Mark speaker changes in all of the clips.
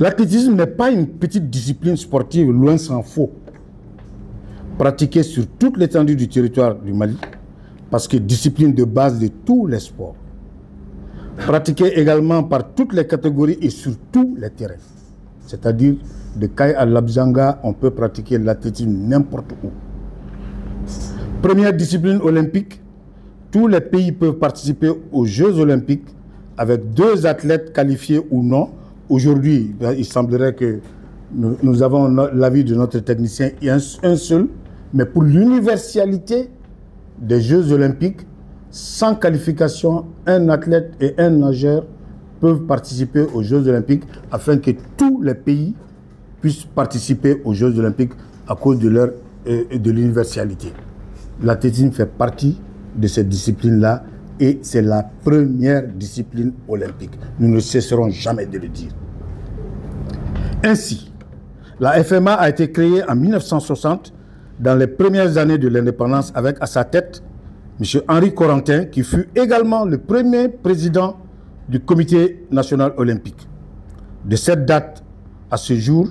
Speaker 1: L'athlétisme n'est pas une petite discipline sportive, loin s'en faut, pratiquée sur toute l'étendue du territoire du Mali, parce que discipline de base de tous les sports. Pratiquée également par toutes les catégories et sur tous les terrains. C'est-à-dire, de Kaye à Labzanga, on peut pratiquer l'athlétisme n'importe où. Première discipline olympique, tous les pays peuvent participer aux Jeux olympiques avec 2 athlètes qualifiés ou non. Aujourd'hui, il semblerait que nous avons l'avis de notre technicien, il y a un seul, mais pour l'universalité des Jeux olympiques, sans qualification, un athlète et un nageur peuvent participer aux Jeux olympiques afin que tous les pays puissent participer aux Jeux olympiques à cause de l'universalité. L'athlétisme fait partie de cette discipline-là et c'est la première discipline olympique. Nous ne cesserons jamais de le dire. Ainsi, la FMA a été créée en 1960 dans les premières années de l'indépendance avec à sa tête M. Henri Corentin qui fut également le premier président du Comité national olympique. De cette date à ce jour,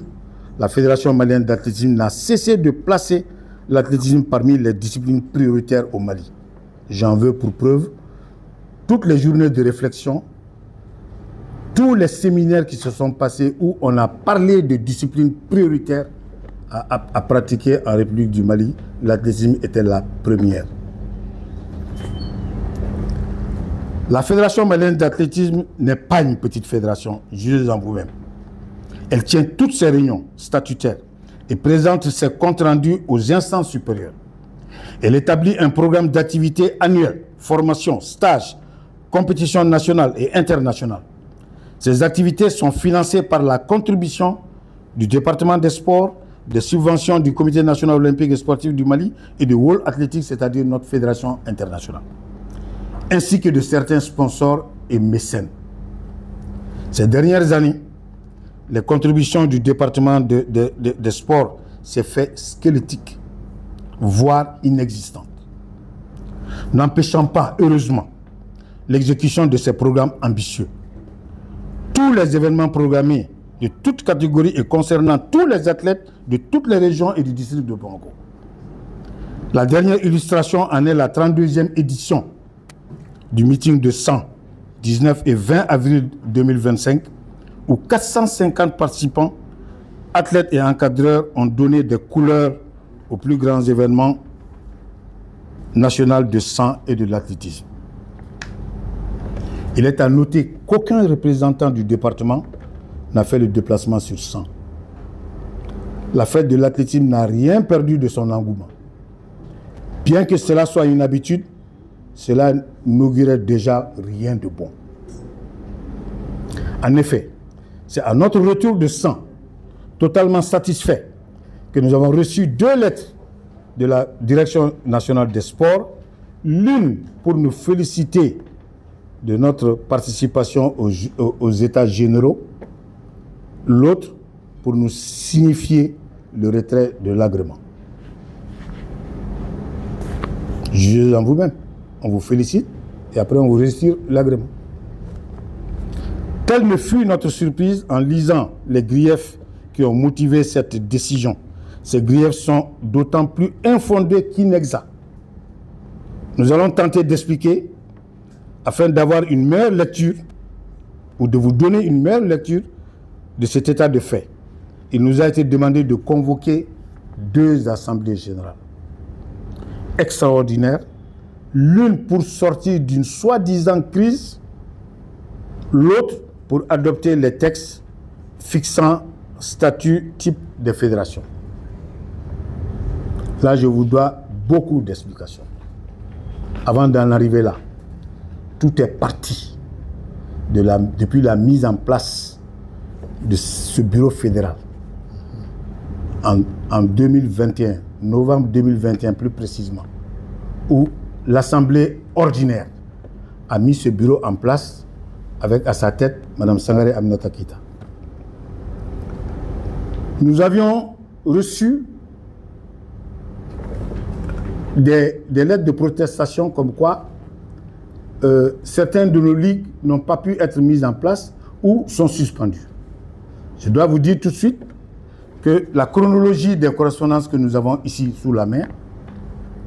Speaker 1: la Fédération malienne d'athlétisme n'a cessé de placer l'athlétisme parmi les disciplines prioritaires au Mali. J'en veux pour preuve toutes les journées de réflexion, tous les séminaires qui se sont passés où on a parlé de disciplines prioritaires à pratiquer en République du Mali. L'athlétisme était la première. La Fédération malienne d'athlétisme n'est pas une petite fédération, jugez en vous-même. Elle tient toutes ses réunions statutaires et présente ses comptes rendus aux instances supérieures. Elle établit un programme d'activité annuel, formation, stages, compétitions nationales et internationales. Ces activités sont financées par la contribution du département des sports, des subventions du Comité national olympique et sportif du Mali et de World Athletics, c'est-à-dire notre fédération internationale, ainsi que de certains sponsors et mécènes. Ces dernières années, les contributions du département des sports s'est fait squelettique, voire inexistante, n'empêchant pas, heureusement, l'exécution de ces programmes ambitieux. Tous les événements programmés de toutes catégories et concernant tous les athlètes de toutes les régions et du district de Bongo. La dernière illustration en est la 32e édition du meeting de 100, 19 et 20 avril 2025, où 450 participants, athlètes et encadreurs ont donné des couleurs aux plus grands événements nationaux de 100 et de l'athlétisme. Il est à noter qu'aucun représentant du département n'a fait le déplacement sur 100. La fête de l'athlétisme n'a rien perdu de son engouement. Bien que cela soit une habitude, cela n'augurait déjà rien de bon. En effet, c'est à notre retour de 100, totalement satisfait, que nous avons reçu 2 lettres de la Direction nationale des sports, l'une pour nous féliciter de notre participation aux États généraux, l'autre pour nous signifier le retrait de l'agrément. Jugez en vous-même. On vous félicite et après on vous retire l'agrément. Telle ne fut notre surprise en lisant les griefs qui ont motivé cette décision. Ces griefs sont d'autant plus infondés qu'inexacts. Nous allons tenter d'expliquer afin d'avoir une meilleure lecture ou de vous donner une meilleure lecture de cet état de fait. Il nous a été demandé de convoquer 2 assemblées générales extraordinaires, l'une pour sortir d'une soi-disant crise, l'autre pour adopter les textes fixant statut type de fédération. Là, je vous dois beaucoup d'explications. Avant d'en arriver là, tout est parti depuis la mise en place de ce bureau fédéral en 2021, novembre 2021 plus précisément, où l'Assemblée ordinaire a mis ce bureau en place avec à sa tête Mme Sangaré Aminata Keïta. Nous avions reçu des lettres de protestation comme quoi certaines de nos ligues n'ont pas pu être mises en place ou sont suspendues. Je dois vous dire tout de suite que la chronologie des correspondances que nous avons ici sous la main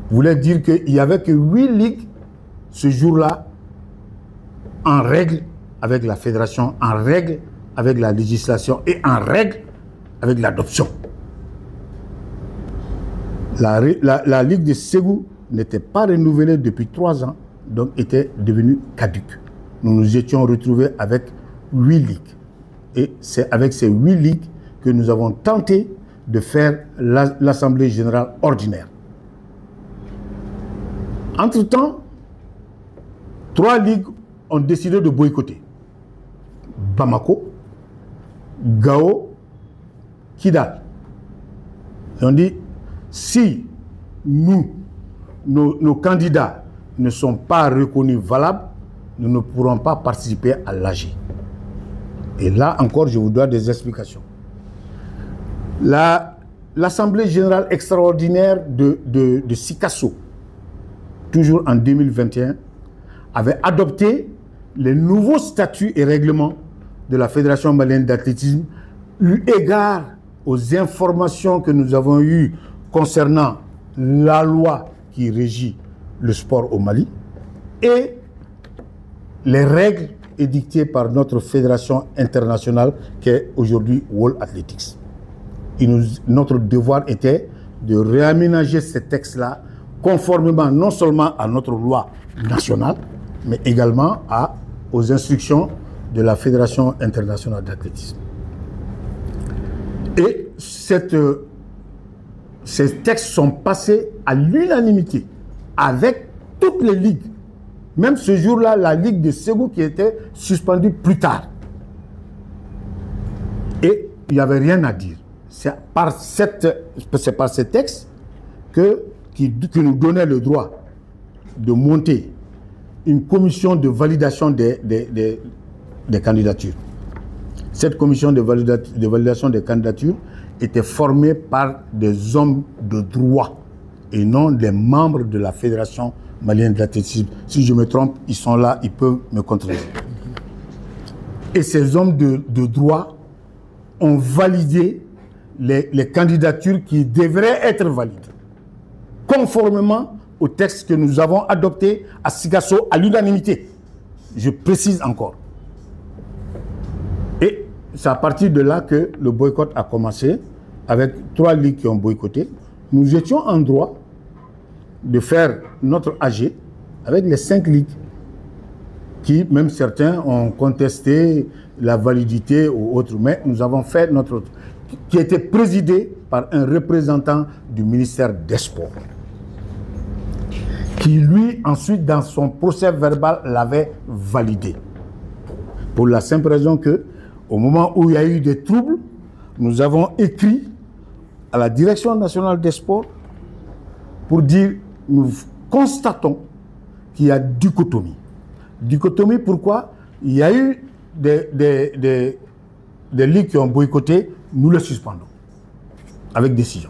Speaker 1: voulait dire qu'il n'y avait que 8 ligues ce jour-là en règle avec la fédération, en règle avec la législation et en règle avec l'adoption. La Ligue de Ségou n'était pas renouvelée depuis 3 ans, donc était devenue caduque. Nous nous étions retrouvés avec 8 ligues. Et c'est avec ces 8 ligues que nous avons tenté de faire l'Assemblée générale ordinaire. Entre-temps, 3 ligues ont décidé de boycotter. Bamako, Gao, Kidal. Ils ont dit, si nos candidats ne sont pas reconnus valables, nous ne pourrons pas participer à l'AG. Et là encore, je vous dois des explications. L'Assemblée générale extraordinaire de Sikasso, toujours en 2021, avait adopté les nouveaux statuts et règlements de la Fédération malienne d'athlétisme, eu égard aux informations que nous avons eues concernant la loi qui régit le sport au Mali et les règles édictées par notre fédération internationale qui est aujourd'hui World Athletics. Notre devoir était de réaménager ces textes-là conformément non seulement à notre loi nationale, mais également aux instructions de la Fédération internationale d'athlétisme. Et ces textes sont passés à l'unanimité avec toutes les ligues. Même ce jour-là, la Ligue de Ségou qui était suspendue plus tard. Et il n'y avait rien à dire. C'est par ces textes qui nous donnait le droit de monter une commission de validation des candidatures. Cette commission de validation des candidatures était formée par des hommes de droit et non des membres de la Fédération malienne d'athlétisme. Si je me trompe, ils sont là, ils peuvent me contredire. Et ces hommes de droit ont validé les candidatures qui devraient être valides, conformément au texte que nous avons adopté à Sikasso à l'unanimité. Je précise encore. Et c'est à partir de là que le boycott a commencé, avec 3 ligues qui ont boycotté. Nous étions en droit de faire notre AG avec les 5 ligues qui, même certains, ont contesté la validité ou autre. Mais nous avons fait notre... qui était présidé par un représentant du ministère des Sports, qui lui, ensuite, dans son procès verbal, l'avait validé. Pour la simple raison que, au moment où il y a eu des troubles, nous avons écrit à la Direction nationale des sports pour dire, nous constatons qu'il y a dichotomie. Dichotomie, pourquoi? Il y a eu des ligues qui ont boycotté, nous les suspendons, avec décision.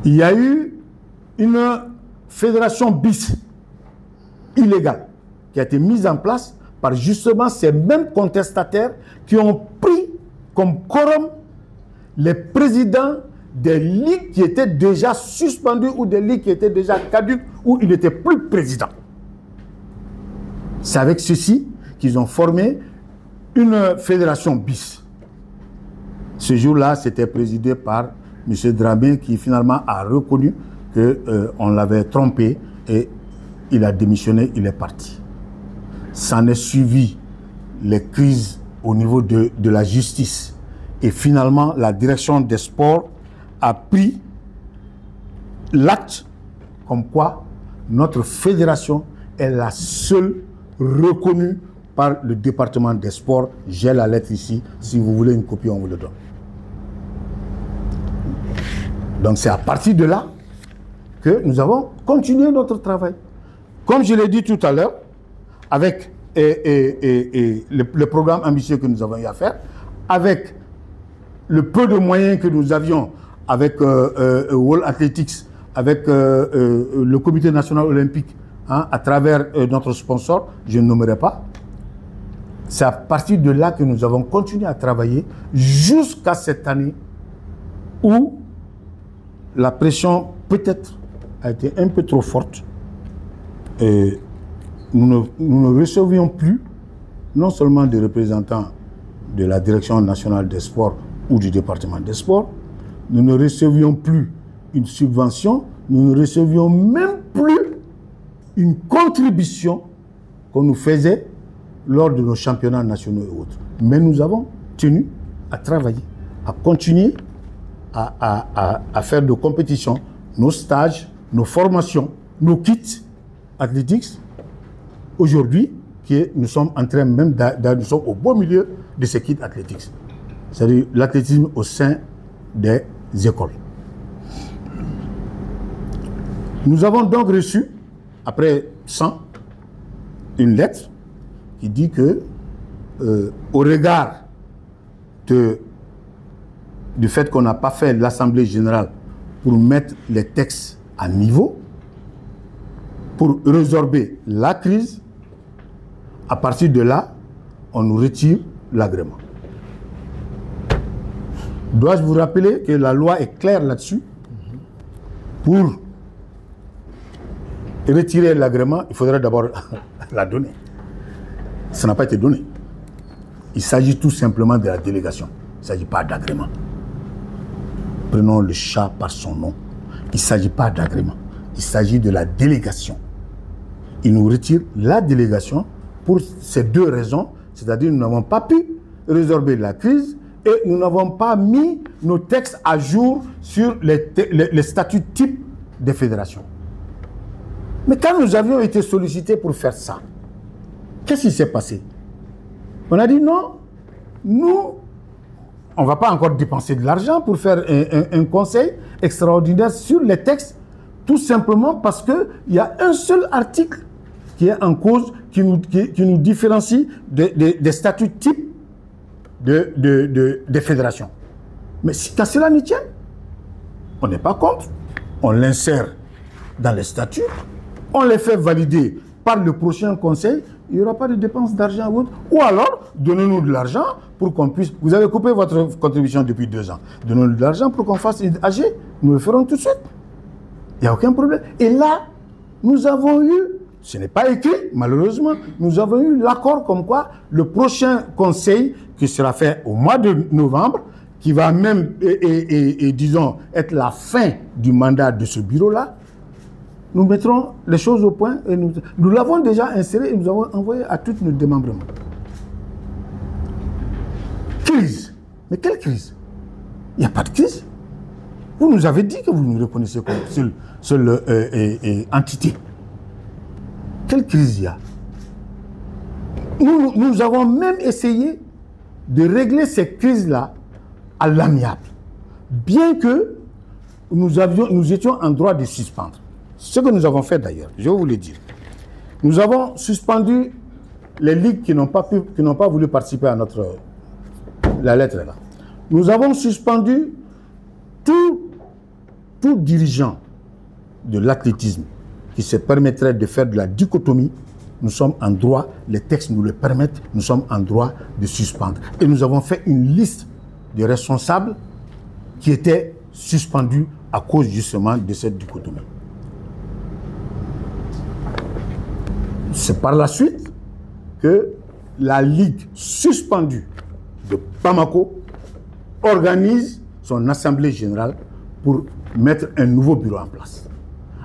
Speaker 1: Il y a eu une fédération bis illégale qui a été mise en place par justement ces mêmes contestataires qui ont pris comme quorum les présidents des ligues qui étaient déjà suspendues ou des ligues qui étaient déjà caduques où il n'était plus président. C'est avec ceci qu'ils ont formé une fédération bis. Ce jour-là, c'était présidé par M. Dramé qui finalement a reconnu qu'on l'avait trompé et il a démissionné, il est parti. S'en est suivi les crises au niveau de la justice. Et finalement, la direction des sports a pris l'acte comme quoi notre fédération est la seule reconnue par le département des sports. J'ai la lettre ici. Si vous voulez une copie, on vous le donne. Donc c'est à partir de là que nous avons continué notre travail. Comme je l'ai dit tout à l'heure, avec le programme ambitieux que nous avons eu à faire, avec le peu de moyens que nous avions avec World Athletics, avec le Comité national olympique, hein, à travers notre sponsor, je ne nommerai pas, C'est à partir de là que nous avons continué à travailler jusqu'à cette année où la pression peut-être a été un peu trop forte et nous ne recevions plus non seulement des représentants de la Direction nationale des sports ou du département des sports, nous ne recevions plus une subvention, nous ne recevions même plus une contribution qu'on nous faisait lors de nos championnats nationaux et autres. Mais nous avons tenu à travailler, à continuer à faire de compétitions, nos stages, nos formations, nos kits athlétiques. Aujourd'hui, nous sommes en train même nous sommes au beau milieu de ces kits athlétiques. C'est-à-dire l'athlétisme au sein des écoles. Nous avons donc reçu, après 100, une lettre qui dit que, au regard du fait qu'on n'a pas fait l'Assemblée générale pour mettre les textes à niveau, pour résorber la crise, à partir de là, on nous retire l'agrément. Dois-je vous rappeler que la loi est claire là-dessus? Pour retirer l'agrément, il faudrait d'abord la donner. Ça n'a pas été donné. Il s'agit tout simplement de la délégation. Il ne s'agit pas d'agrément. Prenons le chat par son nom. Il ne s'agit pas d'agrément. Il s'agit de la délégation. Il nous retire la délégation pour ces deux raisons, c'est-à-dire nous n'avons pas pu résorber la crise et nous n'avons pas mis nos textes à jour sur les statuts types des fédérations. Mais quand nous avions été sollicités pour faire ça, qu'est-ce qui s'est passé? On a dit non, nous, on ne va pas encore dépenser de l'argent pour faire un conseil extraordinaire sur les textes, tout simplement parce qu'il y a un seul article qui est en cause, qui nous différencie des statuts types des fédérations. Mais si qu'à cela n'y tient, on n'est pas contre, on l'insère dans les statuts, on les fait valider par le prochain conseil, il n'y aura pas de dépenses d'argent ou autre. Ou alors, donnez-nous de l'argent pour qu'on puisse... Vous avez coupé votre contribution depuis 2 ans. Donnez-nous de l'argent pour qu'on fasse une AG. Nous le ferons tout de suite. Il n'y a aucun problème. Et là, nous avons eu, ce n'est pas écrit, malheureusement, nous avons eu l'accord comme quoi le prochain conseil qui sera fait au mois de novembre, qui va même, disons, être la fin du mandat de ce bureau-là, nous mettrons les choses au point et nous l'avons déjà inséré et nous avons envoyé à tous nos démembrements. Crise. Mais quelle crise? Il n'y a pas de crise. Vous nous avez dit que vous nous reconnaissez comme seule entité. Quelle crise il y a? Nous avons même essayé de régler ces crises-là à l'amiable. Bien que nous étions en droit de suspendre. Ce que nous avons fait d'ailleurs, je vais vous le dire. Nous avons suspendu les ligues qui n'ont pas voulu participer à la lettre là. Nous avons suspendu tout dirigeant de l'athlétisme qui se permettrait de faire de la dichotomie. Nous sommes en droit, les textes nous le permettent, nous sommes en droit de suspendre. Et nous avons fait une liste de responsables qui étaient suspendus à cause justement de cette dichotomie. C'est par la suite que la Ligue suspendue de Bamako organise son assemblée générale pour mettre un nouveau bureau en place,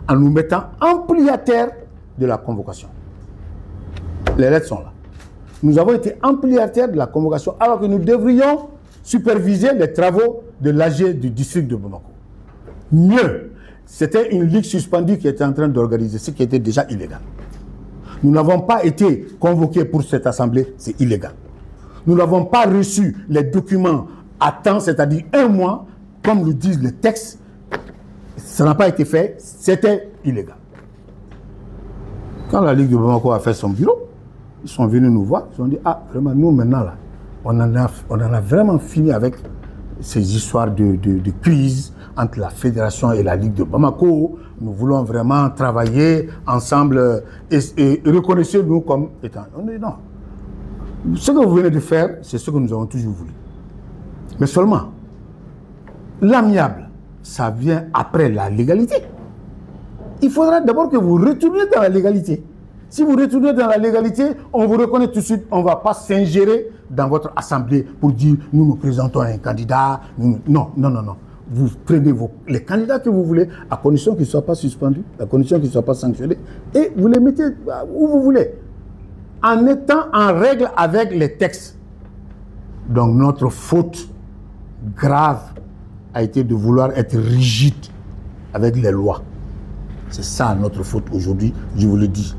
Speaker 1: en nous mettant ampliataire de la convocation. Les lettres sont là. Nous avons été ampliataires de la convocation alors que nous devrions superviser les travaux de l'AG du district de Bamako. Mieux, c'était une ligue suspendue qui était en train d'organiser ce qui était déjà illégal. Nous n'avons pas été convoqués pour cette assemblée, c'est illégal. Nous n'avons pas reçu les documents à temps, c'est-à-dire 1 mois, comme le disent les textes. Ça n'a pas été fait, c'était illégal. Quand la Ligue de Bamako a fait son bureau, ils sont venus nous voir, ils ont dit, ah, vraiment, nous maintenant, là, on en a vraiment fini avec ces histoires de crise entre la fédération et la Ligue de Bamako. Nous voulons vraiment travailler ensemble et reconnaissez-nous comme étant... On dit non. Ce que vous venez de faire, c'est ce que nous avons toujours voulu. Mais seulement, l'amiable, ça vient après la légalité. Il faudra d'abord que vous retourniez dans la légalité. Si vous retournez dans la légalité, on vous reconnaît tout de suite, on ne va pas s'ingérer dans votre assemblée pour dire nous nous présentons un candidat. Non, non, non, non. Vous prenez les candidats que vous voulez, à condition qu'ils ne soient pas suspendus, à condition qu'ils ne soient pas sanctionnés, et vous les mettez où vous voulez, en étant en règle avec les textes. Donc notre faute grave a été de vouloir être rigide avec les lois. C'est ça notre faute aujourd'hui, je vous le dis.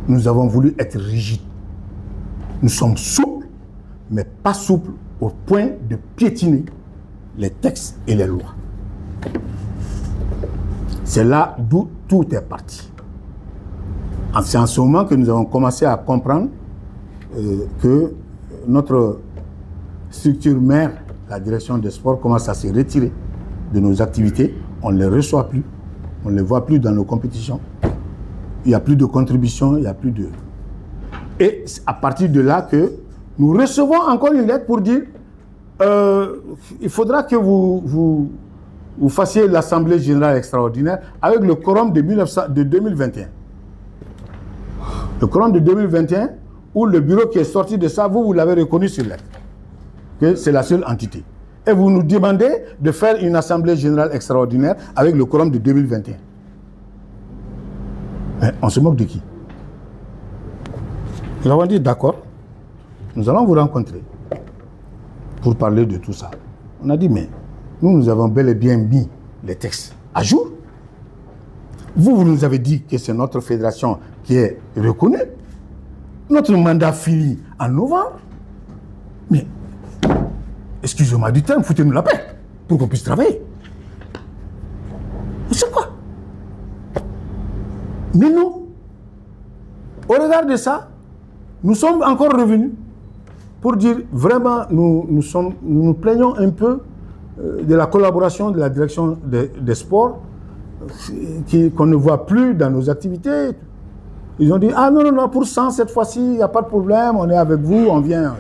Speaker 1: Nous avons voulu être rigides. Nous sommes souples, mais pas souples au point de piétiner les textes et les lois. C'est là d'où tout est parti. C'est en ce moment que nous avons commencé à comprendre que notre structure mère, la direction des sports, commence à se retirer de nos activités. On ne les reçoit plus, on ne les voit plus dans nos compétitions. Il n'y a plus de contribution, il n'y a plus de... Et c'est à partir de là que nous recevons encore une lettre pour dire il faudra que vous fassiez l'Assemblée générale extraordinaire avec le quorum de 2021. Le quorum de 2021, où le bureau qui est sorti de ça, vous l'avez reconnu sur lettre, que c'est la seule entité. Et vous nous demandez de faire une Assemblée générale extraordinaire avec le quorum de 2021. Mais on se moque de qui? Nous avons dit d'accord, nous allons vous rencontrer pour parler de tout ça. On a dit mais nous avons bel et bien mis les textes à jour. Vous nous avez dit que c'est notre fédération qui est reconnue. Notre mandat finit en novembre. Mais, excusez-moi du terme, foutez-nous la paix pour qu'on puisse travailler. C'est quoi? Mais nous, au regard de ça, nous sommes encore revenus pour dire vraiment, nous nous plaignons un peu de la collaboration de la direction des sports qu'on ne voit plus dans nos activités. Ils ont dit, ah non, non, non, pour 100 cette fois-ci, il n'y a pas de problème, on est avec vous, on vient.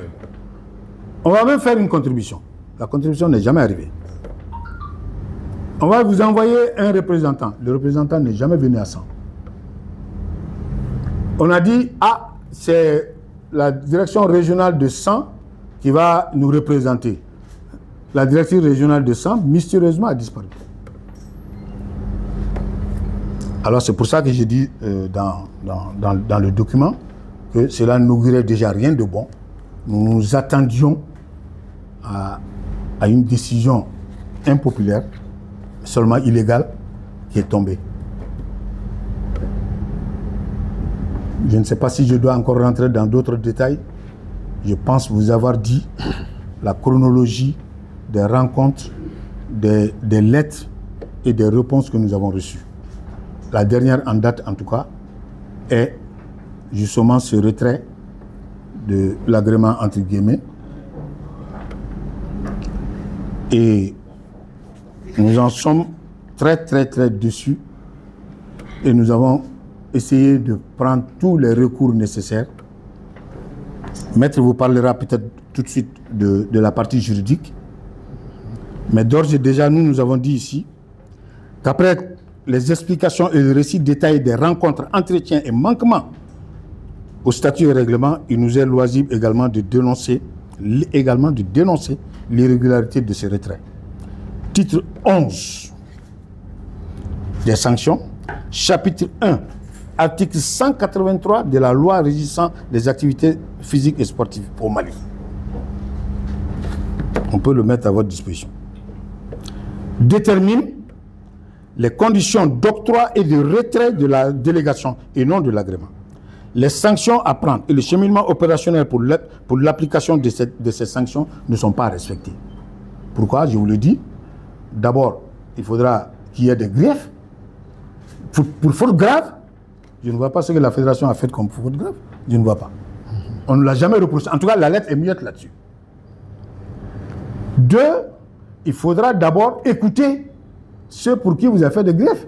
Speaker 1: On va même faire une contribution. La contribution n'est jamais arrivée. On va vous envoyer un représentant. Le représentant n'est jamais venu à 100. On a dit, ah, c'est la direction régionale de 100 qui va nous représenter. La direction régionale de 100, mystérieusement, a disparu. Alors c'est pour ça que j'ai dit dans le document que cela n'augurait déjà rien de bon. Nous nous attendions à une décision impopulaire, seulement illégale, qui est tombée. Je ne sais pas si je dois encore rentrer dans d'autres détails. Je pense vous avoir dit la chronologie des rencontres, des lettres et des réponses que nous avons reçues. La dernière en date, en tout cas, est justement ce retrait de l'agrément entre guillemets. Et nous en sommes très, très, très déçus. Et nous avons essayé de prendre tous les recours nécessaires. Maître vous parlera peut-être tout de suite de la partie juridique. Mais d'ores et déjà, nous avons dit ici qu'après les explications et le récit détaillé des rencontres, entretiens et manquements au statut et règlement, il nous est loisible également de dénoncer l'irrégularité de ces retraits. Titre 11 des sanctions, chapitre 1, article 183 de la loi régissant les activités physiques et sportives au Mali. On peut le mettre à votre disposition. Détermine les conditions d'octroi et de retrait de la délégation et non de l'agrément. Les sanctions à prendre et le cheminement opérationnel pour l'application de ces sanctions ne sont pas respectés. Pourquoi? Je vous le dis. D'abord, il faudra qu'il y ait des griefs. Pour faute grave, je ne vois pas ce que la fédération a fait comme faute grave. Je ne vois pas. On ne l'a jamais reproché. En tout cas, la lettre est muette là-dessus. 2, il faudra d'abord écouter ceux pour qui vous avez fait des griefs.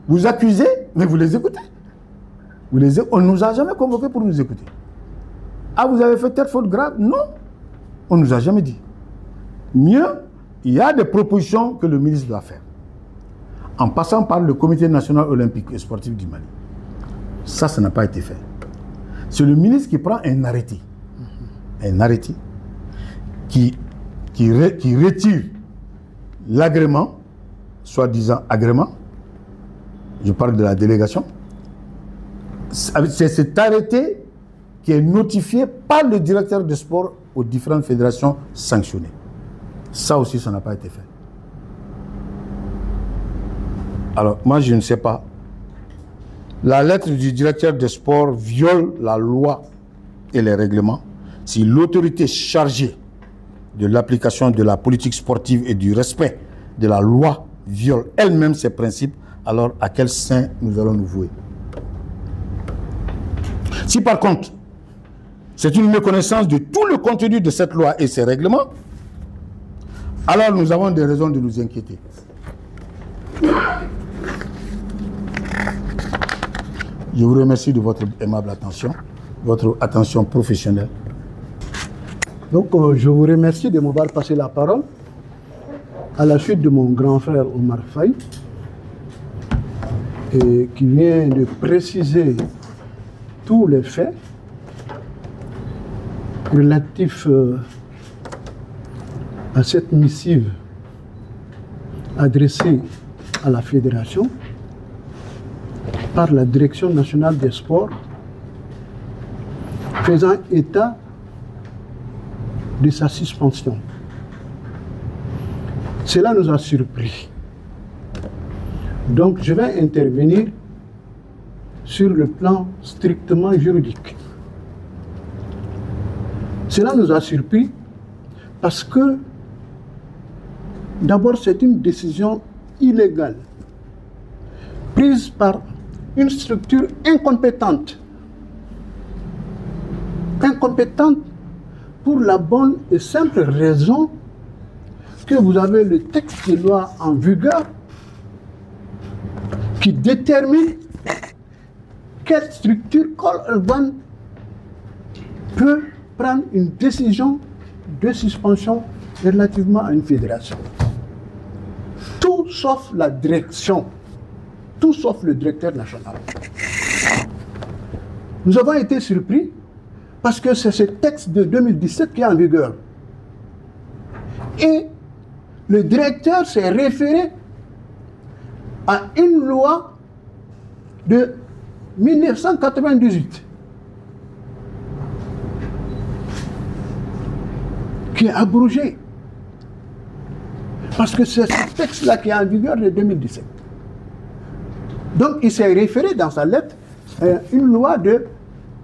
Speaker 1: Vous accusez, mais vous les écoutez. On ne nous a jamais convoqués pour nous écouter. Ah, vous avez fait telle faute grave? Non, on ne nous a jamais dit. Mieux, il y a des propositions que le ministre doit faire. En passant par le Comité national olympique et sportif du Mali. Ça n'a pas été fait. C'est le ministre qui prend un arrêté. Un arrêté qui retire l'agrément, soi-disant agrément. Je parle de la délégation. C'est cet arrêté qui est notifié par le directeur de sport aux différentes fédérations sanctionnées. Ça aussi, ça n'a pas été fait. Alors, moi, je ne sais pas. La lettre du directeur de sport viole la loi et les règlements. Si l'autorité chargée de l'application de la politique sportive et du respect de la loi viole elle-même ses principes, alors à quel sein nous allons nous vouer? Si par contre, c'est une méconnaissance de tout le contenu de cette loi et ses règlements, alors nous avons des raisons de nous inquiéter. Je vous remercie de votre aimable attention, votre attention professionnelle.
Speaker 2: Donc, je vous remercie de m'avoir passé la parole à la suite de mon grand frère Omar Faye, et qui vient de préciser tous les faits relatifs à cette missive adressée à la fédération par la Direction nationale des sports, faisant état de sa suspension. Cela nous a surpris. Donc je vais intervenir sur le plan strictement juridique. Cela nous a surpris parce que d'abord c'est une décision illégale prise par une structure incompétente. Incompétente pour la bonne et simple raison que vous avez le texte de loi en vigueur qui détermine quelle structure Call peut prendre une décision de suspension relativement à une fédération. Tout sauf la direction. Tout sauf le directeur national. Nous avons été surpris parce que c'est ce texte de 2017 qui est en vigueur. Et le directeur s'est référé à une loi de 1998 qui est abrogée. Parce que c'est ce texte-là qui est en vigueur de 2017. Donc, il s'est référé dans sa lettre à une loi de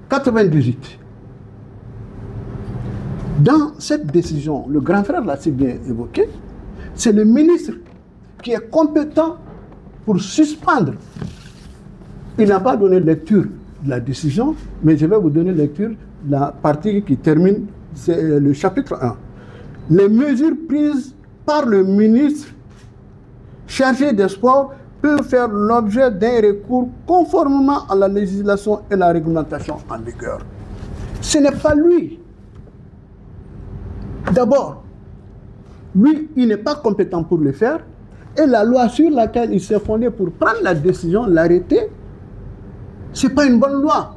Speaker 2: 98. Dans cette décision, le grand frère l'a si bien évoqué, c'est le ministre qui est compétent pour suspendre. Il n'a pas donné lecture de la décision, mais je vais vous donner lecture de la partie qui termine, c'est le chapitre 1. Les mesures prises par le ministre chargé des sports peuvent faire l'objet d'un recours conformément à la législation et la réglementation en vigueur. Ce n'est pas lui. D'abord, lui, il n'est pas compétent pour le faire, et la loi sur laquelle il s'est fondé pour prendre la décision, l'arrêter, ce n'est pas une bonne loi.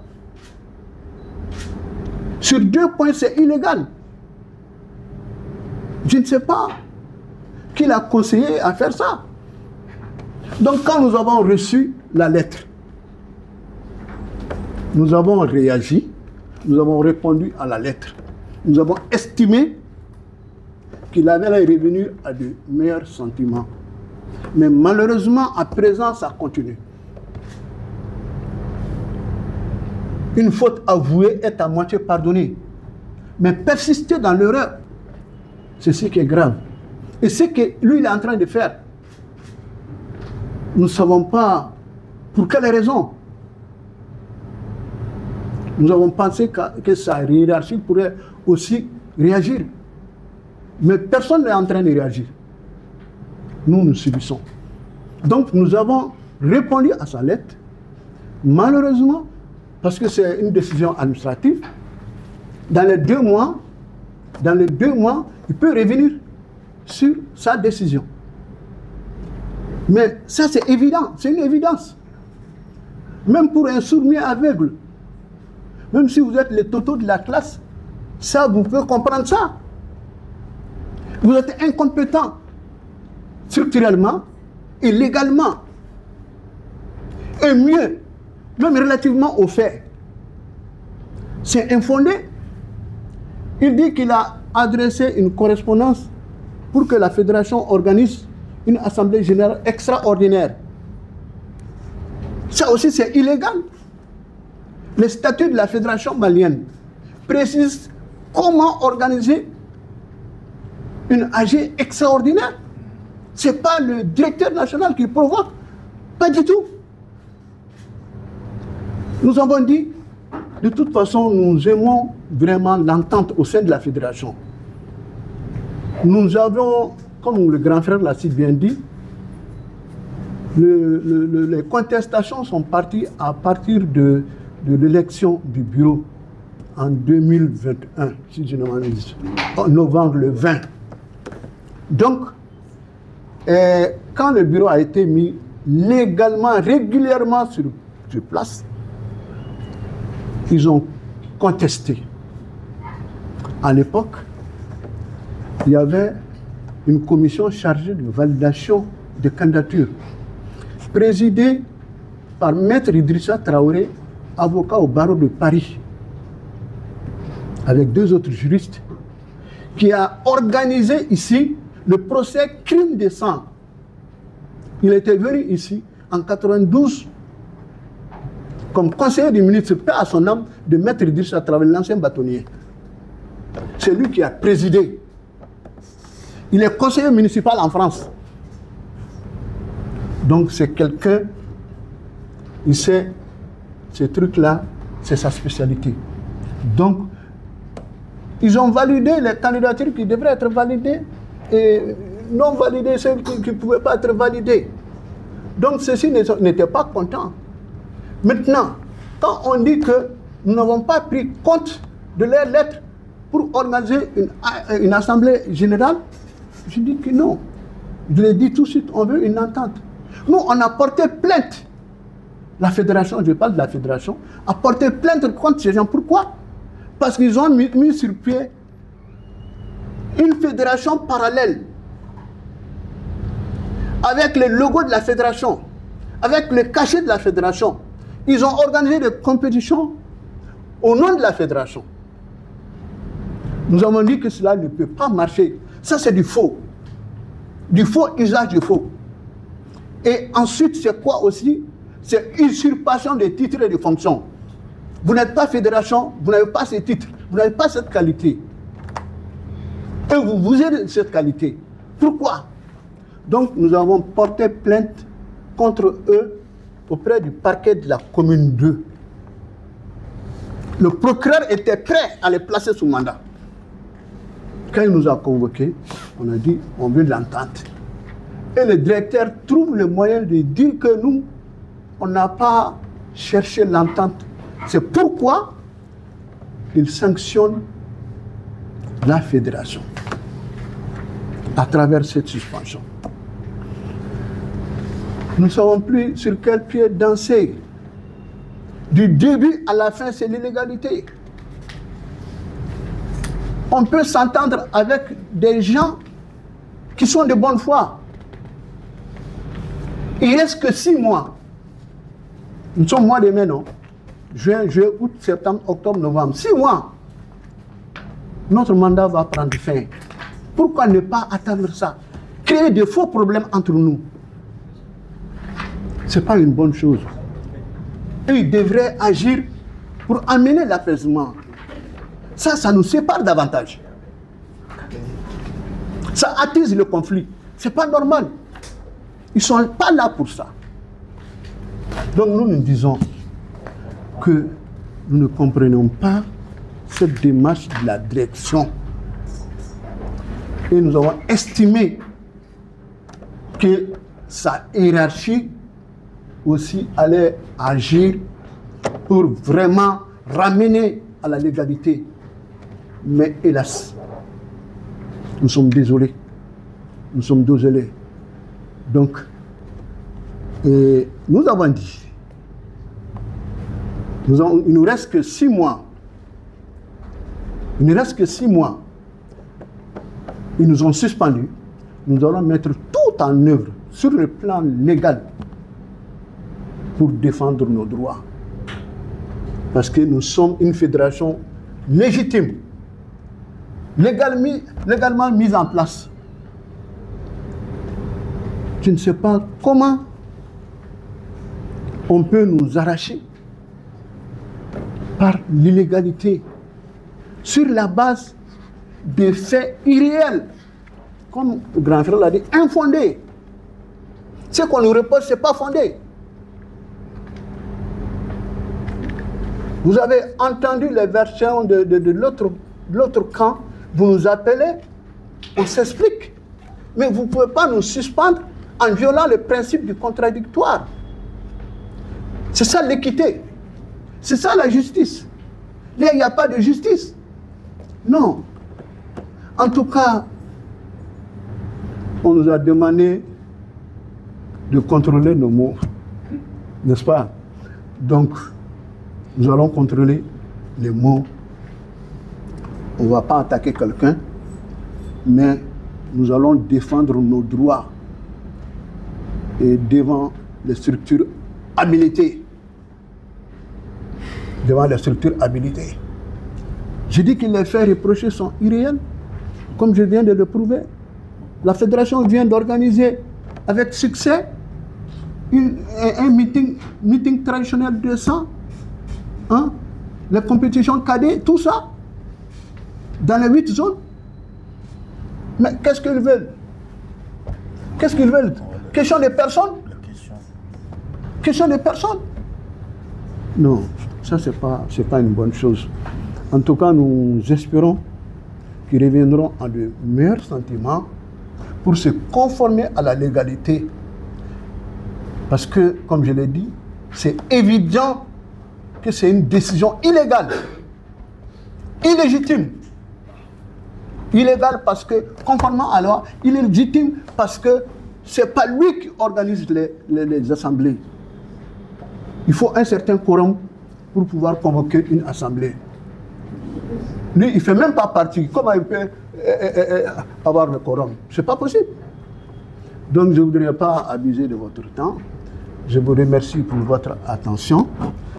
Speaker 2: Sur 2 points, c'est illégal. Je ne sais pas qui l'a conseillé à faire ça. Donc, quand nous avons reçu la lettre, nous avons réagi, nous avons répondu à la lettre. Nous avons estimé qu'il avait revenu à de meilleurs sentiments. Mais malheureusement, à présent, ça continue. Une faute avouée est à moitié pardonnée. Mais persister dans l'erreur, c'est ce qui est grave. Et ce que lui, il est en train de faire, nous ne savons pas pour quelle raison. Nous avons pensé que sa hiérarchie pourrait aussi réagir. Mais personne n'est en train de réagir. Nous, nous subissons. Donc, nous avons répondu à sa lettre. Malheureusement, parce que c'est une décision administrative, dans les 2 mois, il peut revenir sur sa décision. Mais ça, c'est évident, c'est une évidence. Même pour un sourd-muet aveugle, même si vous êtes les totaux de la classe, ça, vous pouvez comprendre ça. Vous êtes incompétent structurellement et légalement. Et mieux, même relativement aux faits. C'est infondé. Il dit qu'il a adressé une correspondance pour que la fédération organise une assemblée générale extraordinaire. Ça aussi, c'est illégal. Les statuts de la fédération malienne précisent comment organiser une AG extraordinaire. Ce n'est pas le directeur national qui provoque. Pas du tout. Nous avons dit, de toute façon, nous aimons vraiment l'entente au sein de la fédération. Nous avons, comme le grand frère l'a si bien dit, les contestations sont parties à partir de l'élection du bureau en 2021, si je ne m'abuse, en novembre le 20. Donc, quand le bureau a été mis légalement, régulièrement sur place, ils ont contesté. À l'époque, il y avait une commission chargée de validation des candidatures, présidée par Maître Idrissa Traoré, avocat au barreau de Paris, avec 2 autres juristes, qui a organisé ici le procès crime de sang. Il était venu ici en 92 comme conseiller du ministre, paix à son âme, de Maître Idrissa Traoré, l'ancien bâtonnier. C'est lui qui a présidé. Il est conseiller municipal en France. Donc c'est quelqu'un, il sait, ces trucs-là, c'est sa spécialité. Donc, ils ont validé les candidatures qui devraient être validées et non validé ceux qui ne pouvaient pas être validés. Donc ceux-ci n'étaient pas contents. Maintenant, quand on dit que nous n'avons pas pris compte de leurs lettres pour organiser une assemblée générale, je dis que non. Je l'ai dit tout de suite, on veut une entente. Nous, on a porté plainte. La fédération, je parle de la fédération, a porté plainte contre ces gens. Pourquoi? Parce qu'ils ont mis sur pied une fédération parallèle avec le logo de la fédération, avec le cachet de la fédération. Ils ont organisé des compétitions au nom de la fédération. Nous avons dit que cela ne peut pas marcher. Ça, c'est du faux. Du faux usage du faux. Et ensuite, c'est quoi aussi? C'est usurpation des titres et des fonctions. Vous n'êtes pas fédération, vous n'avez pas ces titres, vous n'avez pas cette qualité. Et vous avez cette qualité. Pourquoi? Donc, nous avons porté plainte contre eux auprès du parquet de la commune 2. Le procureur était prêt à les placer sous mandat. Quand il nous a convoqués, on a dit on veut l'entente. Et le directeur trouve le moyen de dire que nous, on n'a pas cherché l'entente. C'est pourquoi il sanctionne la fédération à travers cette suspension. Nous ne savons plus sur quel pied danser. Du début à la fin, c'est l'illégalité. On peut s'entendre avec des gens qui sont de bonne foi. Il ne reste que 6 mois. Nous sommes mois de mai, non? Juin, juillet, août, septembre, octobre, novembre. 6 mois. Notre mandat va prendre fin. Pourquoi ne pas attendre ça? Créer de faux problèmes entre nous. Ce n'est pas une bonne chose. Et ils devraient agir pour amener l'apaisement. Ça nous sépare davantage. Ça attise le conflit. Ce n'est pas normal. Ils ne sont pas là pour ça. Donc nous disons que nous ne comprenons pas cette démarche de la direction. Et nous avons estimé que sa hiérarchie aussi allait agir pour vraiment ramener à la légalité Mais hélas, nous sommes désolés. Nous sommes désolés. Donc, nous avons dit, il ne nous reste que 6 mois. Il ne reste que 6 mois. Ils nous ont suspendus. Nous allons mettre tout en œuvre sur le plan légal pour défendre nos droits. Parce que nous sommes une fédération légitime, légalement mise en place. Je ne sais pas comment on peut nous arracher par l'illégalité sur la base de faits irréels, comme le grand frère l'a dit, infondés. Ce qu'on nous reproche, ce n'est pas fondé. Vous avez entendu les versions de l'autre camp, vous nous appelez, on s'explique. Mais vous ne pouvez pas nous suspendre en violant le principe du contradictoire. C'est ça l'équité. C'est ça la justice. Là, il n'y a pas de justice. Non. En tout cas, on nous a demandé de contrôler nos mots. N'est-ce pas? Donc, nous allons contrôler les mots. On ne va pas attaquer quelqu'un, mais nous allons défendre nos droits et devant les structures habilitées. Devant les structures habilitées. Je dis que les faits reprochés sont irréels, comme je viens de le prouver. La fédération vient d'organiser avec succès un meeting traditionnel de sang, hein, les compétitions cadets, tout ça, dans les 8 zones. Mais qu'est-ce qu'ils veulent? Qu'est-ce qu'ils veulent? Question des personnes? Question des personnes? Non, ça c'est pas une bonne chose. En tout cas, nous espérons qu'ils reviendront à de meilleurs sentiments pour se conformer à la légalité. Parce que, comme je l'ai dit, c'est évident que c'est une décision illégale, illégitime. Illégale parce que, conformément à la loi, illégitime parce que ce n'est pas lui qui organise les assemblées. Il faut un certain quorum pour pouvoir convoquer une assemblée. Lui, il ne fait même pas partie. Comment il peut avoir le quorum? Ce n'est pas possible. Donc, je ne voudrais pas abuser de votre temps. Je vous remercie pour votre attention.